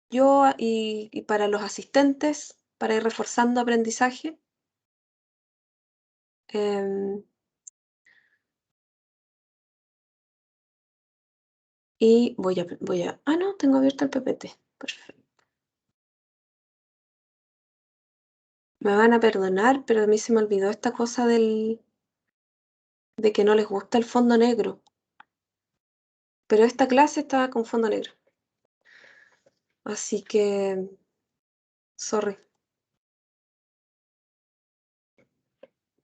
yo y para los asistentes, para ir reforzando aprendizaje. Em, y no, tengo abierto el PPT. Perfecto. Me van a perdonar, pero a mí se me olvidó esta cosa de que no les gusta el fondo negro. Pero esta clase estaba con fondo negro. Así que, sorry,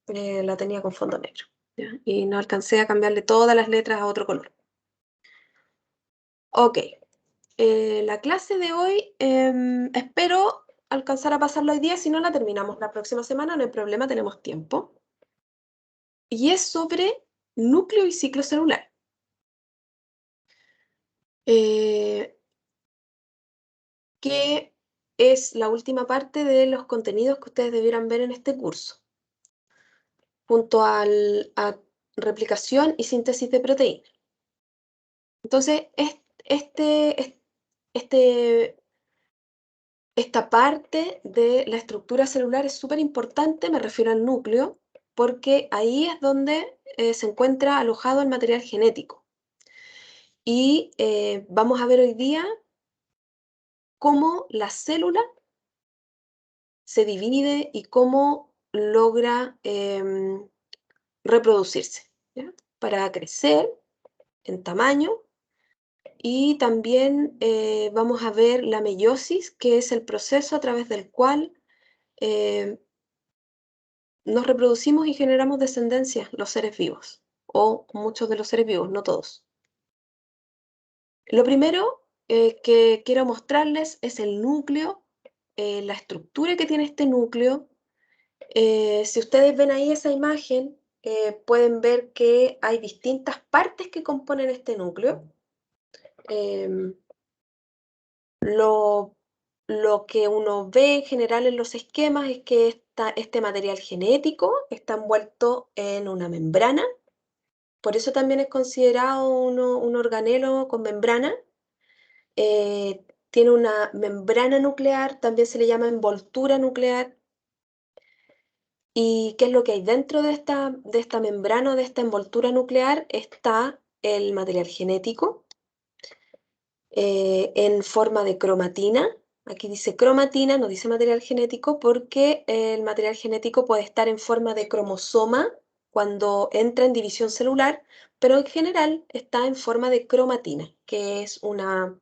la tenía con fondo negro. ¿Ya? Y no alcancé a cambiarle todas las letras a otro color. Ok, la clase de hoy espero alcanzar a pasarla hoy día, si no la terminamos la próxima semana, no hay problema, tenemos tiempo. Y es sobre núcleo y ciclo celular. Eh, que es la última parte de los contenidos que ustedes debieran ver en este curso, junto a replicación y síntesis de proteínas. Entonces, este, esta parte de la estructura celular es súper importante, me refiero al núcleo, porque ahí es donde se encuentra alojado el material genético. Y vamos a ver hoy día cómo la célula se divide y cómo logra reproducirse, ¿ya? Para crecer en tamaño. Y también vamos a ver la meiosis, que es el proceso a través del cual eh, nos reproducimos y generamos descendencia, los seres vivos, o muchos de los seres vivos, no todos. Lo primero que quiero mostrarles es el núcleo, la estructura que tiene este núcleo. Si ustedes ven ahí esa imagen, pueden ver que hay distintas partes que componen este núcleo. Em, lo que uno ve en general en los esquemas es que este material genético está envuelto en una membrana, por eso también es considerado un organelo con membrana. Tiene una membrana nuclear, también se le llama envoltura nuclear. ¿Y qué es lo que hay dentro de esta membrana, de esta envoltura nuclear? Está el material genético en forma de cromatina. Aquí dice cromatina, no dice material genético, porque el material genético puede estar en forma de cromosoma cuando entra en división celular, pero en general está en forma de cromatina, que es una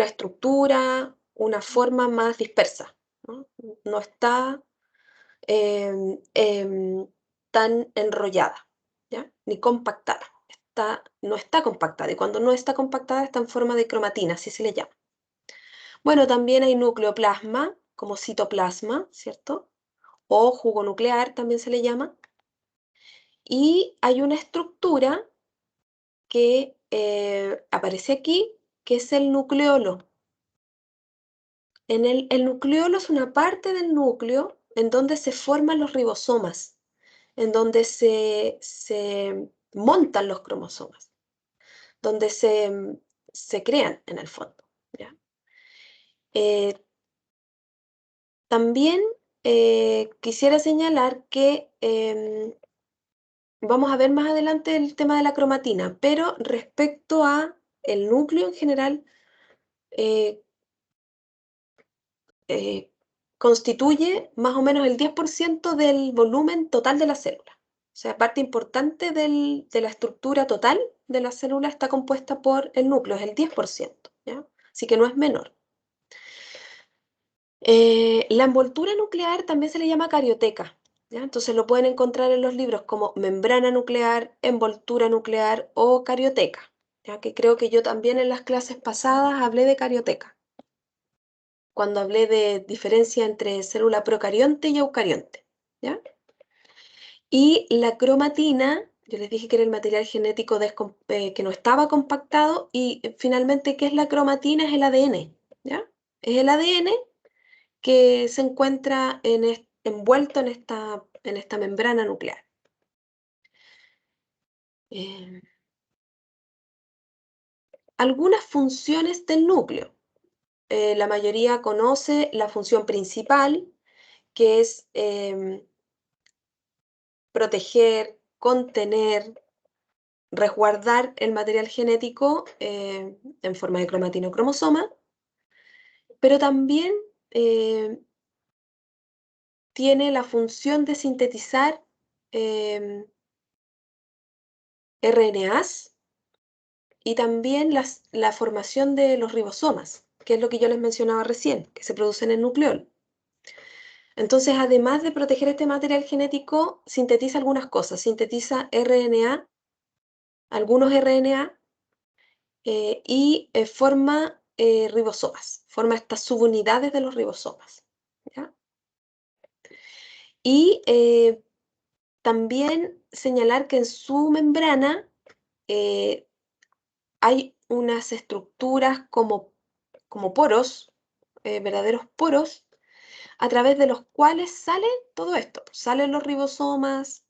estructura, una forma más dispersa, ¿no? No está em, em, tan enrollada, ¿ya? Ni compactada. No está compactada, y cuando no está compactada está en forma de cromatina, así se le llama. Bueno, también hay nucleoplasma, como citoplasma, ¿cierto? O jugo nuclear también se le llama. Y hay una estructura que aparece aquí, que es el nucleolo. El nucleolo es una parte del núcleo en donde se forman los ribosomas, en donde se montan los cromosomas, donde se crean en el fondo, ¿ya? Eh, También quisiera señalar que vamos a ver más adelante el tema de la cromatina, pero respecto a el núcleo en general, eh, eh, constituye más o menos el 10% del volumen total de la célula. O sea, parte importante de la estructura total de la célula está compuesta por el núcleo, es el 10%, ¿ya? Así que no es menor. La envoltura nuclear también se le llama carioteca, ¿ya? Entonces lo pueden encontrar en los libros como membrana nuclear, envoltura nuclear o carioteca, ¿ya? Que creo que yo también en las clases pasadas hablé de carioteca, cuando hablé de diferencia entre célula procarionte y eucarionte, ¿ya? Y la cromatina, yo les dije que era el material genético que no estaba compactado, y finalmente, ¿qué es la cromatina? Es el ADN, ¿ya? Es el ADN que se encuentra envuelto en esta membrana nuclear. Eh, Algunas funciones del núcleo. la mayoría conoce la función principal, que es proteger, contener, resguardar el material genético en forma de cromatina o cromosoma, pero también tiene la función de sintetizar RNAs y también la formación de los ribosomas, que es lo que yo les mencionaba recién, que se producen en el nucleolo. Entonces, además de proteger este material genético, sintetiza algunas cosas. Sintetiza RNA, algunos RNA, y forma ribosomas, forma estas subunidades de los ribosomas. ¿Ya? Y también señalar que en su membrana hay unas estructuras como poros, verdaderos poros, a través de los cuales sale todo esto. Salen los ribosomas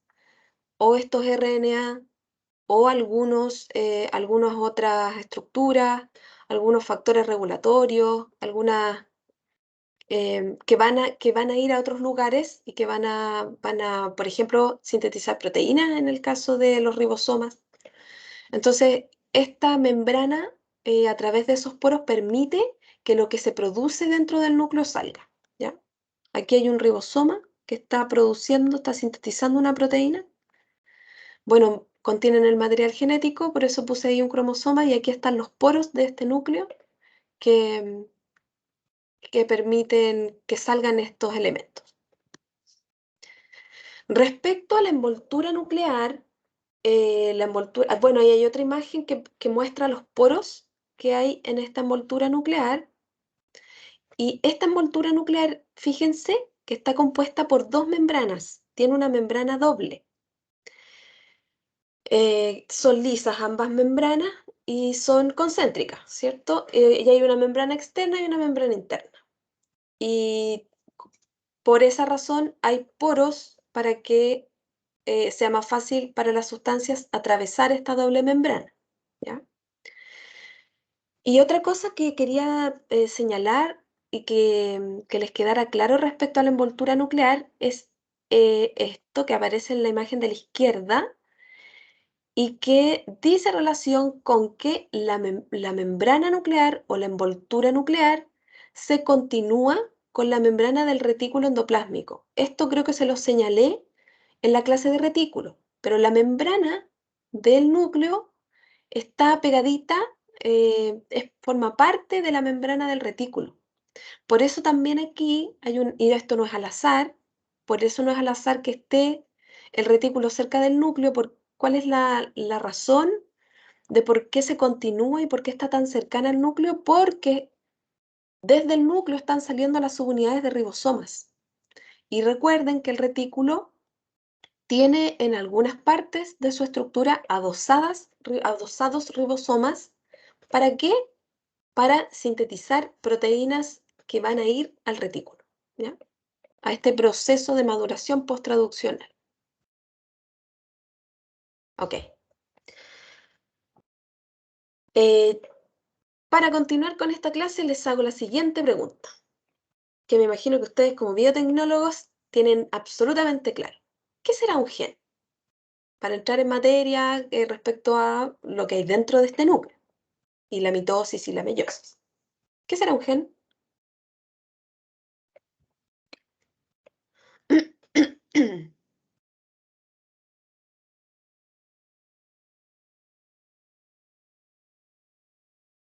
o estos RNA o algunas otras estructuras, algunos factores regulatorios, algunas que van a ir a otros lugares y que van a, por ejemplo, sintetizar proteínas en el caso de los ribosomas. Entonces, esta membrana, a través de esos poros, permite que lo que se produce dentro del núcleo salga, ¿ya? Aquí hay un ribosoma que está produciendo, está sintetizando una proteína. Bueno, contienen el material genético, por eso puse ahí un cromosoma y aquí están los poros de este núcleo que, que permiten que salgan estos elementos. Respecto a la envoltura nuclear, bueno, ahí hay otra imagen que muestra los poros que hay en esta envoltura nuclear. Y esta envoltura nuclear, fíjense que está compuesta por dos membranas. Tiene una membrana doble. Son lisas ambas membranas y son concéntricas, ¿cierto? Y hay una membrana externa y una membrana interna. Y por esa razón hay poros para que sea más fácil para las sustancias atravesar esta doble membrana, ¿ya? Y otra cosa que quería señalar y que les quedara claro respecto a la envoltura nuclear es esto que aparece en la imagen de la izquierda y que dice relación con que la membrana nuclear o la envoltura nuclear se continúa con la membrana del retículo endoplásmico. Esto creo que se lo señalé en la clase de retículo, pero la membrana del núcleo está pegadita, forma parte de la membrana del retículo. Por eso también aquí y esto no es al azar, por eso no es al azar que esté el retículo cerca del núcleo, ¿cuál es la razón de por qué se continúa y por qué está tan cercana al núcleo? Porque desde el núcleo están saliendo las subunidades de ribosomas. Y recuerden que el retículo tiene en algunas partes de su estructura adosados ribosomas. ¿Para qué? Para sintetizar proteínas que van a ir al retículo, ¿ya? A este proceso de maduración posttraduccional. Ok. Para continuar con esta clase les hago la siguiente pregunta, que me imagino que ustedes como biotecnólogos tienen absolutamente claro. ¿Qué será un gen? Para entrar en materia respecto a lo que hay dentro de este núcleo y la mitosis y la meiosis. ¿Qué será un gen?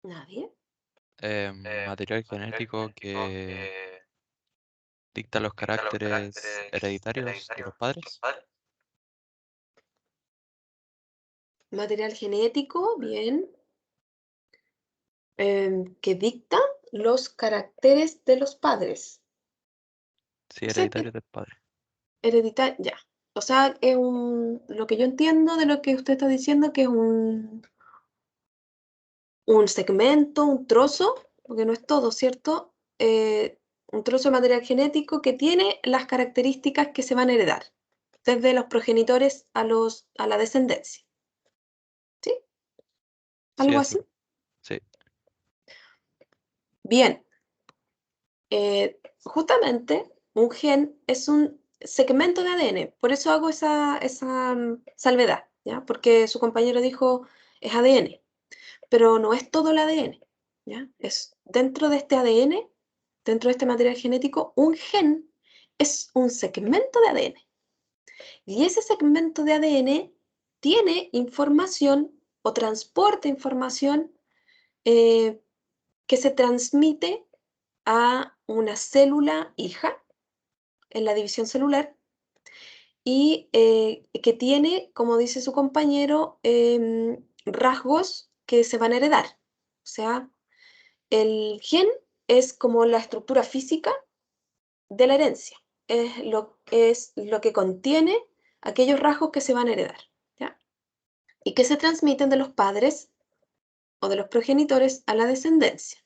¿Nadie? Material genético que dicta los caracteres hereditarios de los padres. Material genético, bien, que dicta los caracteres de los padres. Sí, O sea, hereditarios del padre. hereditario, ya. O sea, lo que yo entiendo de lo que usted está diciendo, que es un segmento, un trozo, porque no es todo, ¿cierto? Un trozo de material genético que tiene las características que se van a heredar, desde los progenitores a la descendencia. ¿Sí? Sí, ¿Algo eso. así? Sí. Bien. Justamente, un gen es un segmento de ADN, por eso hago esa salvedad, ¿ya? Porque su compañero dijo es ADN, pero no es todo el ADN, ¿ya? Es dentro de este ADN, dentro de este material genético, un gen es un segmento de ADN. Y ese segmento de ADN tiene información o transporta información eh, que se transmite a una célula hija en la división celular y que tiene, como dice su compañero, rasgos que se van a heredar. O sea, el gen es como la estructura física de la herencia, es lo que contiene aquellos rasgos que se van a heredar, ¿ya? Y que se transmiten de los padres o de los progenitores a la descendencia.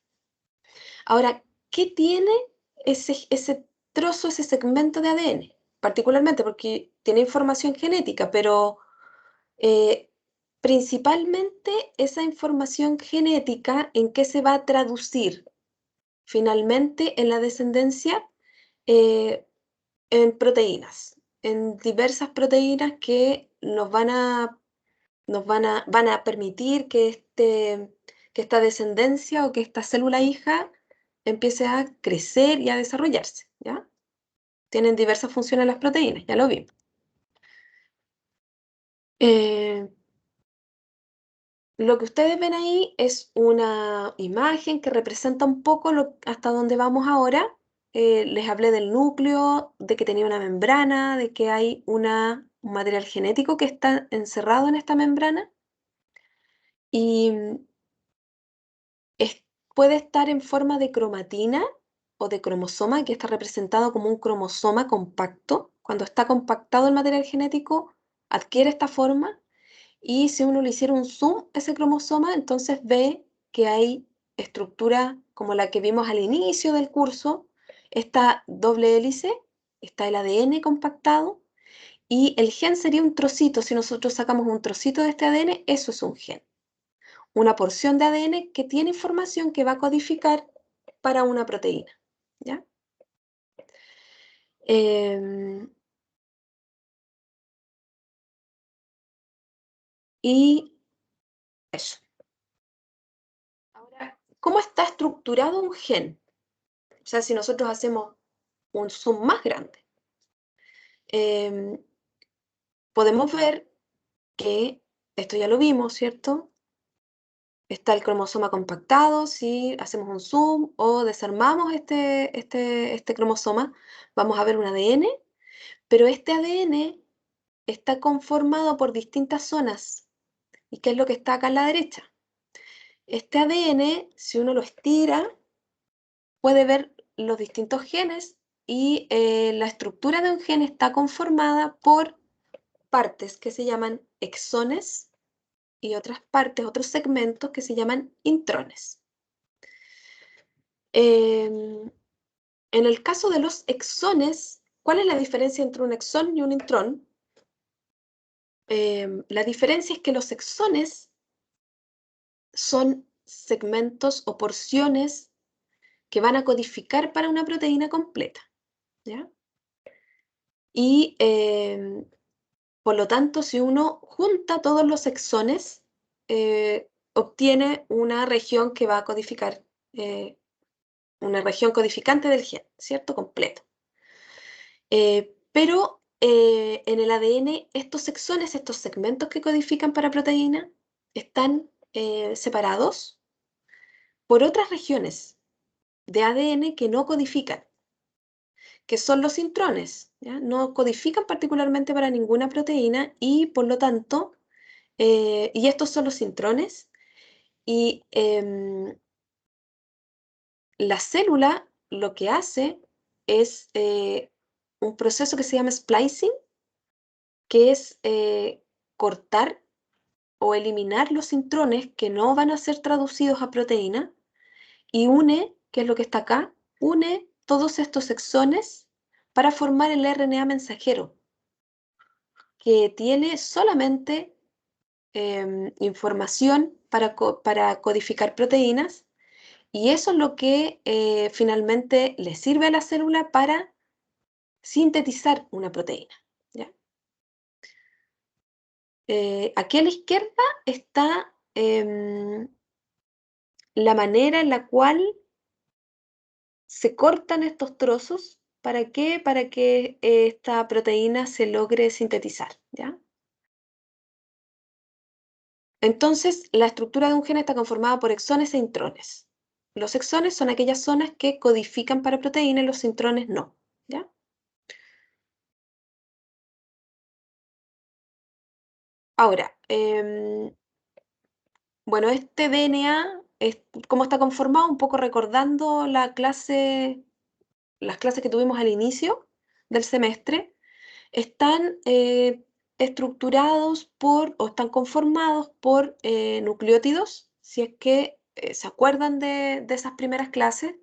Ahora, ¿qué tiene ese trozo, ese segmento de ADN? Particularmente porque tiene información genética, pero eh, principalmente esa información genética, ¿en qué se va a traducir finalmente en la descendencia? Eh, en proteínas, en diversas proteínas que van a permitir que, que esta descendencia o que esta célula hija empiece a crecer y a desarrollarse, ¿ya? Tienen diversas funciones las proteínas, ya lo vimos. Eh, lo que ustedes ven ahí es una imagen que representa un poco hasta donde vamos ahora. Les hablé del núcleo, de que tenía una membrana, de que hay un material genético que está encerrado en esta membrana y es- puede estar en forma de cromatina o de cromosoma, que está representado como un cromosoma compacto. Cuando está compactado el material genético, adquiere esta forma y si uno le hiciera un zoom a ese cromosoma, entonces ve que hay estructura como la que vimos al inicio del curso, esta doble hélice, está el ADN compactado y el gen sería un trocito. Si nosotros sacamos un trocito de este ADN, eso es un gen. Una porción de ADN que tiene información que va a codificar para una proteína, ¿ya? Em, y eso. Ahora, ¿cómo está estructurado un gen? O sea, si nosotros hacemos un zoom más grande, em, podemos ver que, esto ya lo vimos, ¿cierto? Está el cromosoma compactado, si hacemos un zoom o desarmamos este cromosoma, vamos a ver un ADN, pero este ADN está conformado por distintas zonas. ¿Y qué es lo que está acá a la derecha? Este ADN, si uno lo estira, puede ver los distintos genes y la estructura de un gen está conformada por partes que se llaman exones y otras partes, otros segmentos que se llaman intrones. En el caso de los exones, ¿cuál es la diferencia entre un exón y un intrón? La diferencia es que los exones son segmentos o porciones que van a codificar para una proteína completa, ¿ya? Y por lo tanto, si uno junta todos los exones, obtiene una región que va a codificar, una región codificante del gen, ¿cierto? Completo. Pero en el ADN, estos exones, estos segmentos que codifican para proteína, están separados por otras regiones de ADN que no codifican, que son los intrones, ¿ya? No codifican particularmente para ninguna proteína y por lo tanto, y estos son los intrones, y la célula lo que hace es un proceso que se llama splicing, que es cortar o eliminar los intrones que no van a ser traducidos a proteína y une, que es lo que está acá, une todos estos exones para formar el RNA mensajero, que tiene solamente información para codificar proteínas Y eso es lo que finalmente le sirve a la célula para sintetizar una proteína, ¿ya? Aquí a la izquierda está la manera en la cual se cortan estos trozos. ¿Para qué? Para que esta proteína se logre sintetizar, ¿ya? Entonces, la estructura de un gen está conformada por exones e intrones. Los exones son aquellas zonas que codifican para proteínas y los intrones no, ¿ya? Ahora, bueno, este DNA, ¿cómo está conformado? Un poco recordando las clases que tuvimos al inicio del semestre, están estructurados o están conformados por nucleótidos, si es que se acuerdan de esas primeras clases.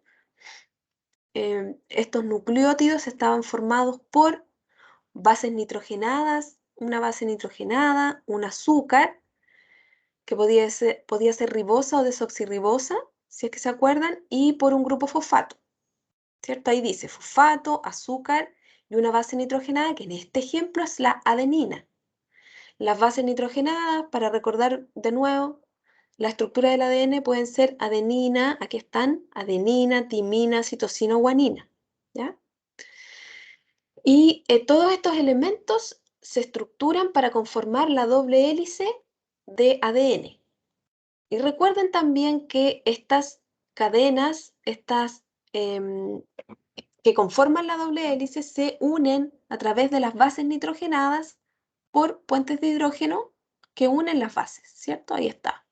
Estos nucleótidos estaban formados por bases nitrogenadas, una base nitrogenada, un azúcar, que podía ser ribosa o desoxirribosa, si es que se acuerdan, y por un grupo fosfato, ¿cierto? Ahí dice fosfato, azúcar y una base nitrogenada, que en este ejemplo es la adenina. Las bases nitrogenadas, para recordar de nuevo, la estructura del ADN pueden ser adenina, aquí están, adenina, timina, citosina o guanina, ¿ya? Y todos estos elementos se estructuran para conformar la doble hélice de ADN. Y recuerden también que estas cadenas, em, que conforman la doble hélice, se unen a través de las bases nitrogenadas por puentes de hidrógeno que unen las bases, ¿cierto? Ahí está.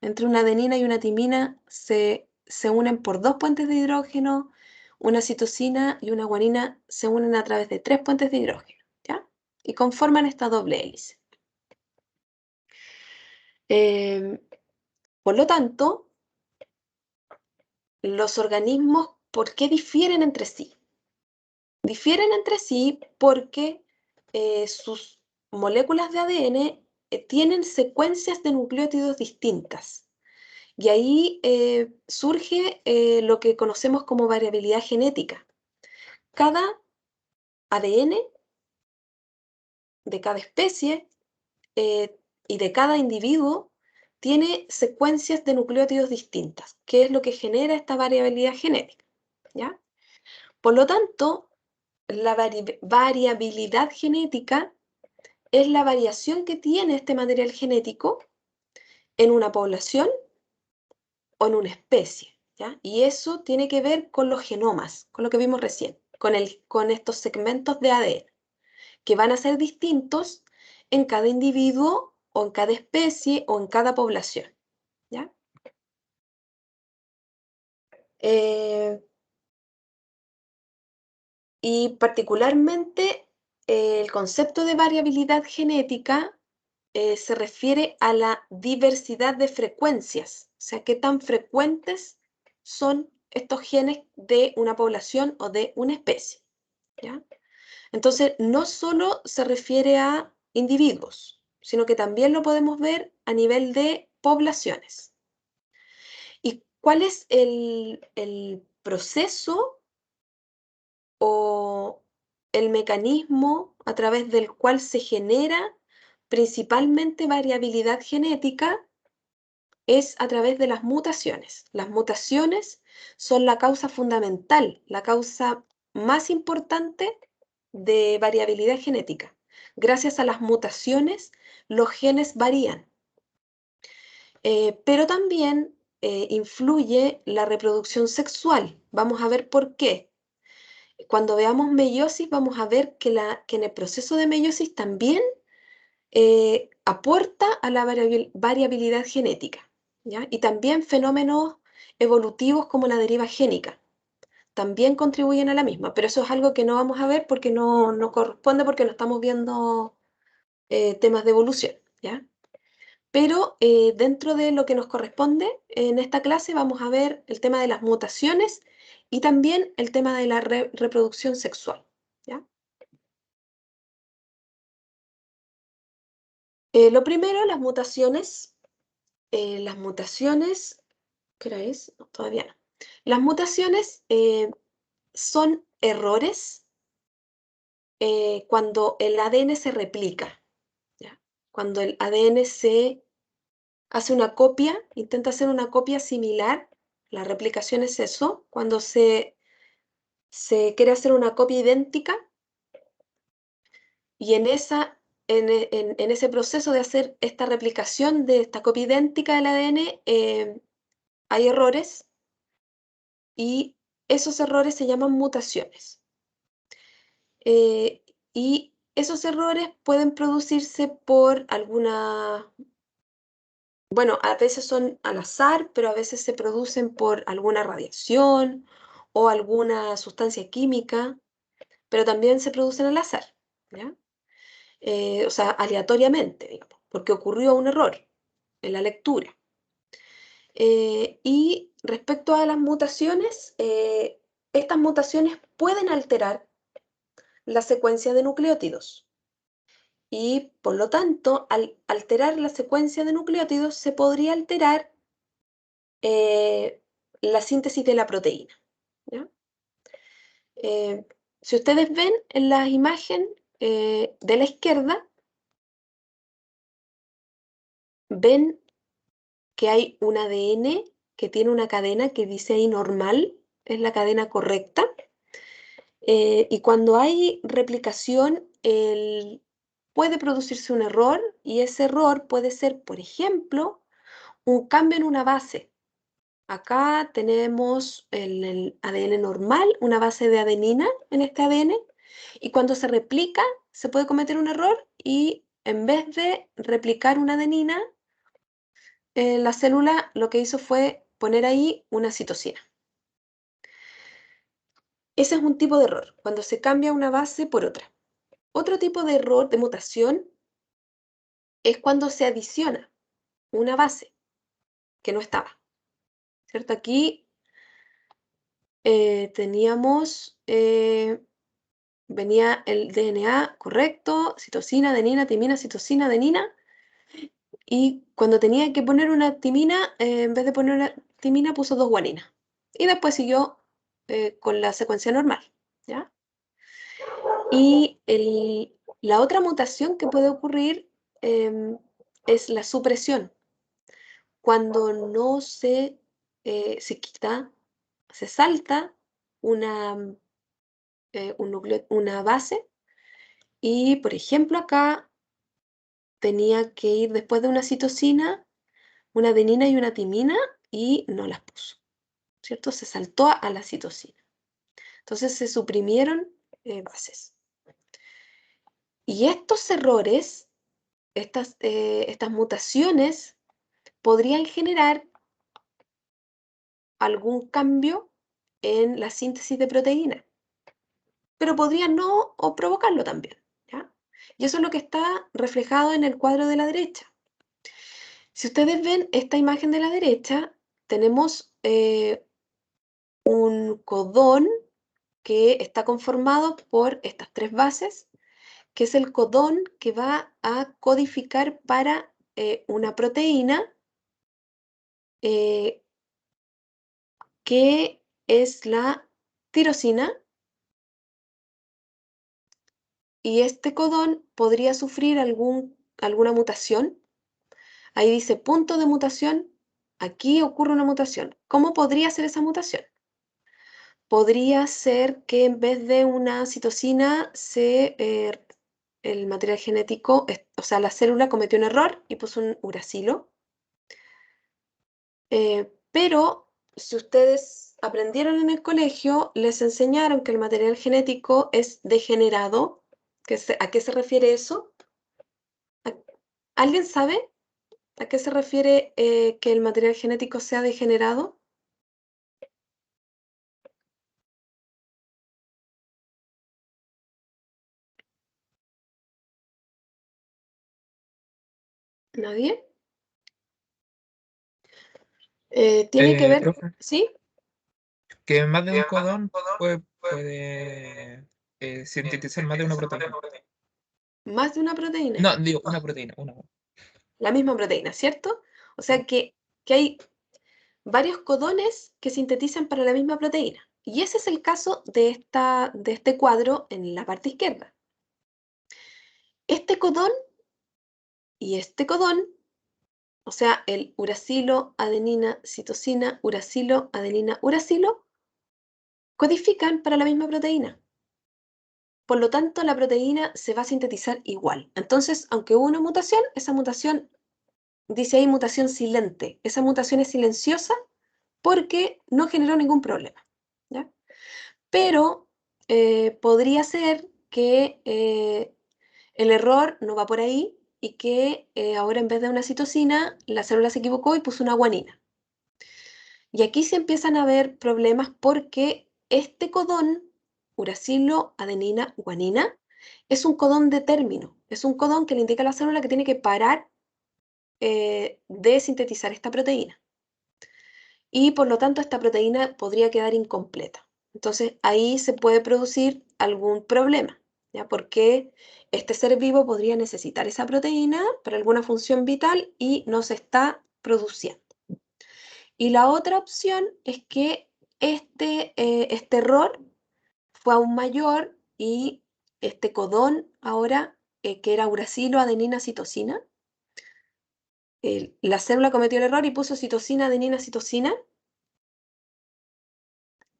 Entre una adenina y una timina se unen por 2 puentes de hidrógeno, una citosina y una guanina se unen a través de 3 puentes de hidrógeno, ¿ya? Y conforman esta doble hélice. Em, por lo tanto, los organismos, ¿por qué difieren entre sí? Difieren entre sí porque sus moléculas de ADN tienen secuencias de nucleótidos distintas. Y ahí surge lo que conocemos como variabilidad genética. Cada ADN de cada especie y de cada individuo tiene secuencias de nucleótidos distintas, que es lo que genera esta variabilidad genética, ¿ya? Por lo tanto, la variabilidad genética es la variación que tiene este material genético en una población o en una especie, ¿ya? Y eso tiene que ver con los genomas, con lo que vimos recién, con estos segmentos de ADN, que van a ser distintos en cada individuo o en cada especie o en cada población, ¿ya? Eh, y particularmente el concepto de variabilidad genética se refiere a la diversidad de frecuencias, o sea, qué tan frecuentes son estos genes de una población o de una especie, ¿ya? Entonces, no solo se refiere a individuos, sino que también lo podemos ver a nivel de poblaciones. ¿Y cuál es el proceso o el mecanismo a través del cual se genera principalmente variabilidad genética? Es a través de las mutaciones. Las mutaciones son la causa fundamental, la causa más importante de variabilidad genética. Gracias a las mutaciones, los genes varían, pero también influye la reproducción sexual. Vamos a ver por qué. Cuando veamos meiosis, vamos a ver que en el proceso de meiosis también aporta a la variabilidad genética, ¿ya? Y también fenómenos evolutivos como la deriva génica también contribuyen a la misma, pero eso es algo que no vamos a ver porque no corresponde, porque no estamos viendo temas de evolución, ¿ya? Pero dentro de lo que nos corresponde en esta clase vamos a ver el tema de las mutaciones y también el tema de la reproducción sexual, ¿ya? Lo primero, las mutaciones. Las mutaciones, ¿qué hora es? No, todavía no. Las mutaciones son errores cuando el ADN se replica, ¿ya? Cuando el ADN se hace una copia, intenta hacer una copia similar, la replicación es eso, cuando se quiere hacer una copia idéntica y en ese proceso de hacer esta replicación de esta copia idéntica del ADN hay errores y esos errores se llaman mutaciones. Y esos errores pueden producirse por bueno, a veces son al azar, pero a veces se producen por alguna radiación o alguna sustancia química, pero también se producen al azar, ¿ya? O sea, aleatoriamente, digamos, porque ocurrió un error en la lectura. Y respecto a las mutaciones, estas mutaciones pueden alterar la secuencia de nucleótidos. Y por lo tanto, al alterar la secuencia de nucleótidos, se podría alterar la síntesis de la proteína, ¿ya? Si ustedes ven en la imagen de la izquierda, ven que hay un ADN que tiene una cadena que dice ahí normal, es la cadena correcta. Y cuando hay replicación, puede producirse un error y ese error puede ser, por ejemplo, un cambio en una base. Acá tenemos en el ADN normal una base de adenina en este ADN y cuando se replica se puede cometer un error y en vez de replicar una adenina, la célula lo que hizo fue poner ahí una citosina. Ese es un tipo de error, cuando se cambia una base por otra. Otro tipo de error de mutación es cuando se adiciona una base que no estaba, ¿cierto? Aquí venía el DNA correcto, citosina, adenina, timina, citosina, adenina, y cuando tenía que poner una timina, en vez de poner una timina, puso dos guaninas. Y después siguió con la secuencia normal, ¿ya? Y la otra mutación que puede ocurrir es la supresión, cuando no se quita, se salta una base y, por ejemplo, acá tenía que ir después de una citosina, una adenina y una timina y no las puso, ¿cierto? Se saltó a la citosina. Entonces se suprimieron bases. Y estos errores, estas mutaciones, podrían generar algún cambio en la síntesis de proteína, pero podrían no o provocarlo también, ¿ya? Y eso es lo que está reflejado en el cuadro de la derecha. Si ustedes ven esta imagen de la derecha, tenemos un codón que está conformado por estas tres bases, que es el codón que va a codificar para una proteína eh, que es la tirosina, y este codón podría sufrir alguna mutación. Ahí dice punto de mutación, aquí ocurre una mutación. ¿Cómo podría ser esa mutación? Podría ser que en vez de una citosina, el material genético, o sea, la célula cometió un error y puso un uracilo. Pero si ustedes aprendieron en el colegio, les enseñaron que el material genético es degenerado. ¿A qué se refiere eso? ¿A- ¿Alguien sabe a qué se refiere que el material genético sea degenerado? ¿Nadie? Tiene que ver, Profe, ¿sí? que más de un codón puede sintetizar más de una proteína. Más de una proteína. No, digo, una proteína, una. La misma proteína, ¿cierto? O Sí. sea que hay varios codones que sintetizan para la misma proteína. Y ese es el caso de este cuadro en la parte izquierda. Este codón y este codón, o sea, el uracilo, adenina, citosina, uracilo, adenina, uracilo, codifican para la misma proteína. Por lo tanto, la proteína se va a sintetizar igual. Entonces, aunque hubo una mutación, esa mutación, dice ahí mutación silente. Esa mutación es silenciosa porque no generó ningún problema, ¿ya? Pero podría ser que el error no va por ahí y que ahora en vez de una citosina, la célula se equivocó y puso una guanina. Y aquí se empiezan a ver problemas porque este codón, uracilo, adenina, guanina, es un codón de término. Es un codón que le indica a la célula que tiene que parar de sintetizar esta proteína. Y por lo tanto esta proteína podría quedar incompleta. Entonces ahí se puede producir algún problema, ¿ya? Porque este ser vivo podría necesitar esa proteína para alguna función vital y no se está produciendo. Y la otra opción es que este error fue aún mayor y este codón ahora, que era uracilo, adenina, citosina, la célula cometió el error y puso citosina, adenina, citosina.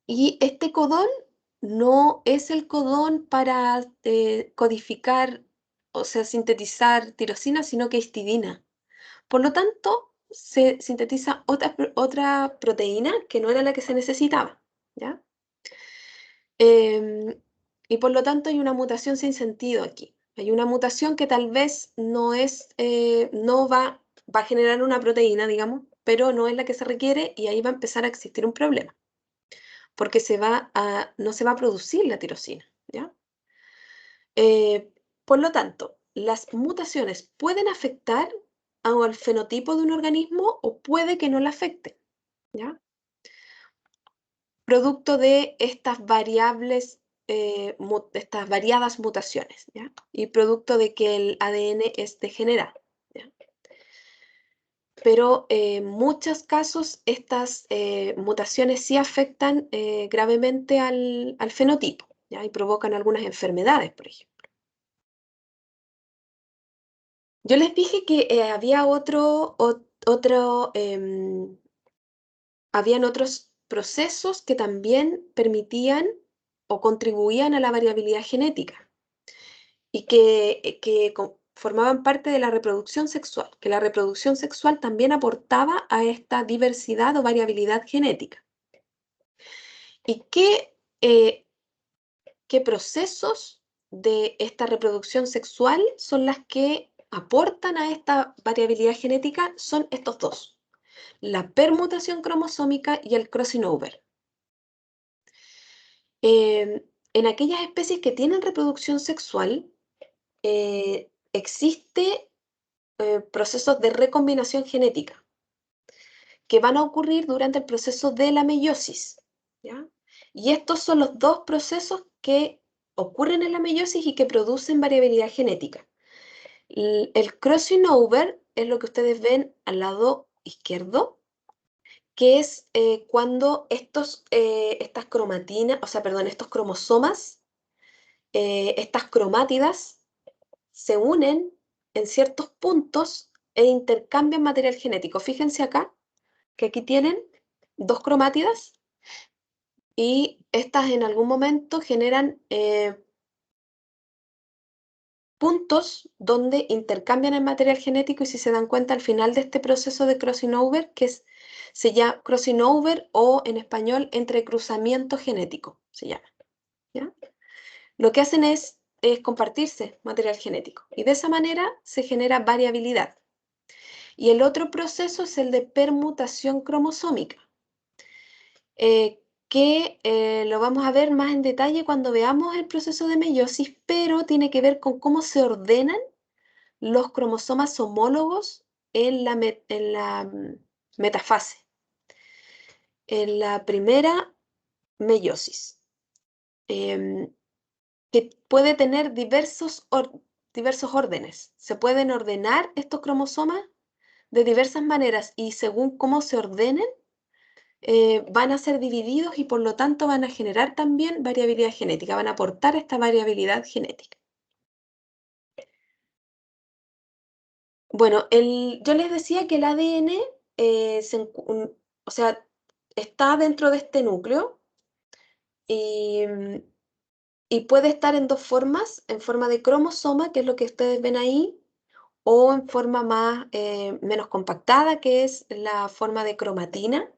Y este codón no es el codón para codificar, o sea, sintetizar tirosina, sino que histidina. Por lo tanto, se sintetiza otra proteína que no era la que se necesitaba, ¿ya? Y por lo tanto hay una mutación sin sentido aquí. Hay una mutación que tal vez no va a generar una proteína, digamos, pero no es la que se requiere y ahí va a empezar a existir un problema porque no se va a producir la tirosina, ¿ya? Por lo tanto, las mutaciones pueden afectar al fenotipo de un organismo o puede que no la afecten, ¿ya? Producto de estas estas variadas mutaciones, ¿ya? Y producto de que el ADN es degenerado, ¿ya? Pero en muchos casos estas mutaciones sí afectan gravemente al fenotipo, ¿ya? Y provocan algunas enfermedades, por ejemplo. Yo les dije que había habían otros procesos que también permitían o contribuían a la variabilidad genética y que formaban parte de la reproducción sexual, que la reproducción sexual también aportaba a esta diversidad o variabilidad genética. ¿Y qué procesos de esta reproducción sexual son las que aportan a esta variabilidad genética? Son estos dos, la permutación cromosómica y el crossing over. En aquellas especies que tienen reproducción sexual, existe procesos de recombinación genética que van a ocurrir durante el proceso de la meiosis, ¿ya? Y estos son los dos procesos que ocurren en la meiosis y que producen variabilidad genética. El crossing over es lo que ustedes ven al lado izquierdo, que es cuando estas cromatinas, o sea, perdón, estos cromosomas, estas cromátidas, se unen en ciertos puntos e intercambian material genético. Fíjense acá, que aquí tienen dos cromátidas y estas en algún momento generan puntos donde intercambian el material genético y si se dan cuenta al final de este proceso de crossing over, se llama crossing over o en español entrecruzamiento genético, se llama, ¿ya? Lo que hacen es compartirse material genético y de esa manera se genera variabilidad. Y el otro proceso es el de permutación cromosómica, que lo vamos a ver más en detalle cuando veamos el proceso de meiosis, pero tiene que ver con cómo se ordenan los cromosomas homólogos en la metafase, en la primera meiosis, que puede tener diversos órdenes. Se pueden ordenar estos cromosomas de diversas maneras y según cómo se ordenen, van a ser divididos y por lo tanto van a generar también variabilidad genética, van a aportar esta variabilidad genética. Bueno, yo les decía que el ADN o sea, está dentro de este núcleo y, y puede estar en dos formas, en forma de cromosoma, que es lo que ustedes ven ahí, o en forma menos compactada, que es la forma de cromatina.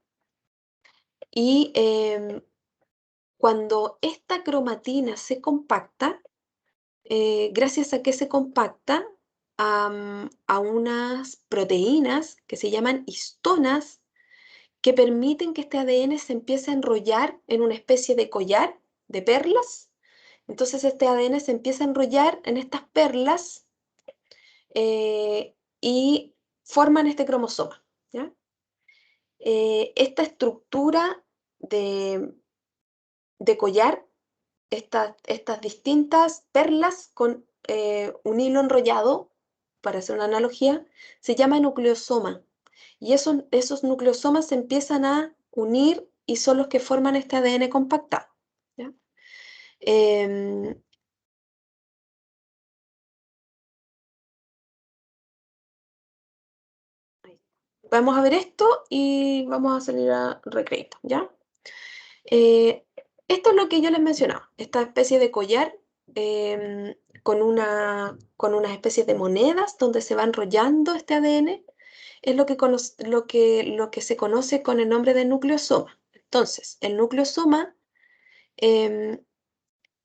Y cuando esta cromatina se compacta, gracias a que se compacta a unas proteínas que se llaman histonas, que permiten que este ADN se empiece a enrollar en una especie de collar de perlas. Entonces este ADN se empieza a enrollar en estas perlas y forman este cromosoma, ¿ya? Esta estructura de collar, estas distintas perlas con un hilo enrollado, para hacer una analogía, se llama nucleosoma. Y esos nucleosomas se empiezan a unir y son los que forman este ADN compactado, ¿ya? Vamos a ver esto y vamos a salir a recrédito, ¿ya? Esto es lo que yo les mencionaba, esta especie de collar con unas especies de monedas donde se va enrollando este ADN, es lo que se conoce con el nombre de nucleosoma. Entonces, el nucleosoma em,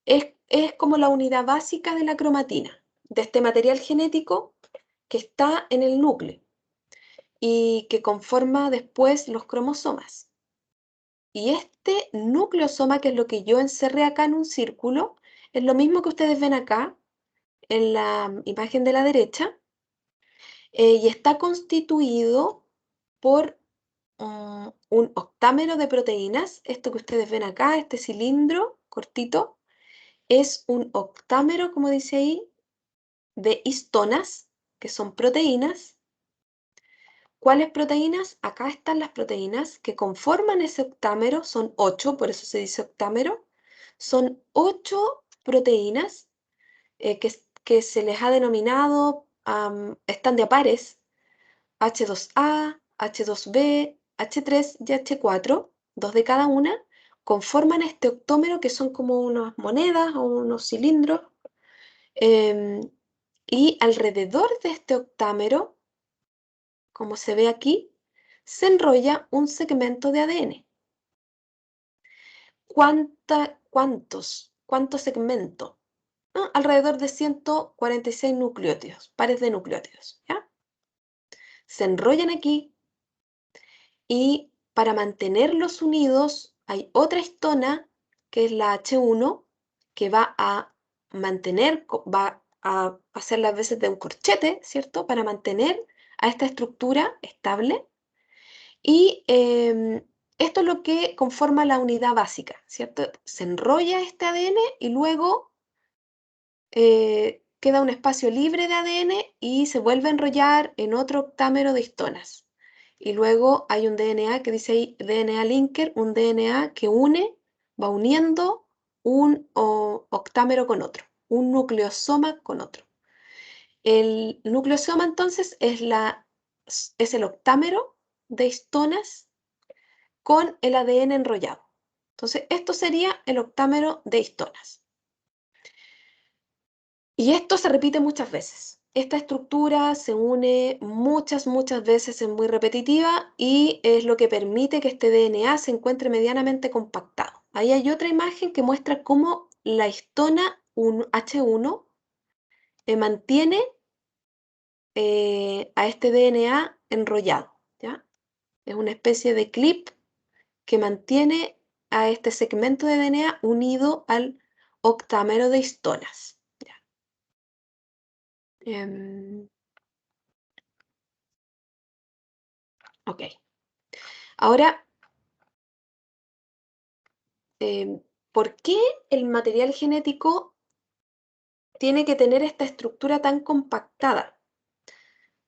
es como la unidad básica de la cromatina, de este material genético que está en el núcleo y que conforma después los cromosomas. Y este nucleosoma, que es lo que yo encerré acá en un círculo, es lo mismo que ustedes ven acá en la imagen de la derecha, y está constituido por un octámero de proteínas. Esto que ustedes ven acá, este cilindro cortito, es un octámero, como dice ahí, de histonas, que son proteínas. ¿Cuáles proteínas? Acá están las proteínas que conforman ese octámero, son 8, por eso se dice octámero. Son 8 proteínas que se les ha denominado, están de a pares, H2A, H2B, H3 y H4, 2 de cada una, conforman este octómero que son como unas monedas o unos cilindros. em, y alrededor de este octámero, como se ve aquí, se enrolla un segmento de ADN. ¿Cuántos segmentos? Alrededor de 146 nucleótidos, pares de nucleótidos, ¿ya? Se enrollan aquí y para mantenerlos unidos hay otra histona, que es la H1, que va a va a hacer las veces de un corchete, ¿cierto? Para mantener a esta estructura estable. Y esto es lo que conforma la unidad básica, ¿cierto? Se enrolla este ADN y luego queda un espacio libre de ADN y se vuelve a enrollar en otro octámero de histonas. Y luego hay un DNA que dice ahí DNA linker, un DNA que va uniendo un octámero con otro, un nucleosoma con otro. El nucleosoma entonces es el octámero de histonas con el ADN enrollado. Entonces, esto sería el octámero de histonas. Y esto se repite muchas veces. Esta estructura se une muchas veces, es muy repetitiva y es lo que permite que este DNA se encuentre medianamente compactado. Ahí hay otra imagen que muestra cómo la histona H1 mantiene a este DNA enrollado, ¿ya? Es una especie de clip que mantiene a este segmento de DNA unido al octámero de histonas. ¿Ya? Ok. Ahora, ¿por qué el material genético tiene que tener esta estructura tan compactada?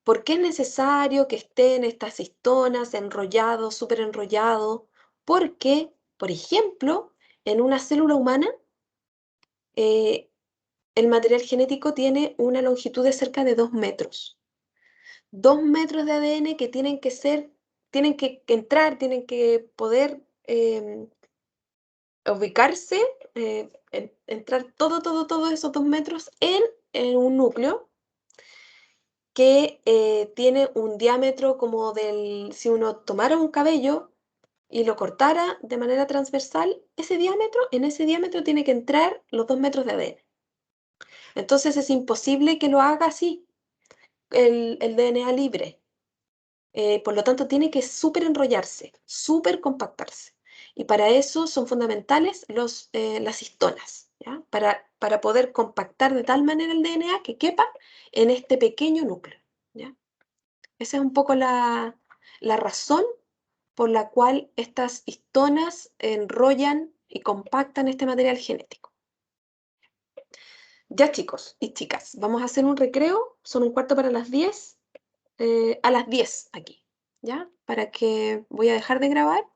¿Por qué es necesario que estén estas histonas enrollados, súper enrollados? porque, por ejemplo, en una célula humana, el material genético tiene una longitud de cerca de 2 metros. 2 metros de ADN que tienen que entrar, tienen que poder ubicarse, entrar todos esos 2 metros en un núcleo que tiene un diámetro como si uno tomara un cabello y lo cortara de manera transversal, en ese diámetro tiene que entrar los 2 metros de ADN. Entonces es imposible que lo haga así el DNA libre. Por lo tanto, tiene que súper enrollarse, súper compactarse. Y para eso son fundamentales las histonas, ¿ya? Para poder compactar de tal manera el DNA que quepa en este pequeño núcleo, ¿ya? Esa es un poco la razón por la cual estas histonas enrollan y compactan este material genético. Ya, chicos y chicas, vamos a hacer un recreo, son 1/4 para las 10, a las 10 aquí, ¿ya? Para que voy a dejar de grabar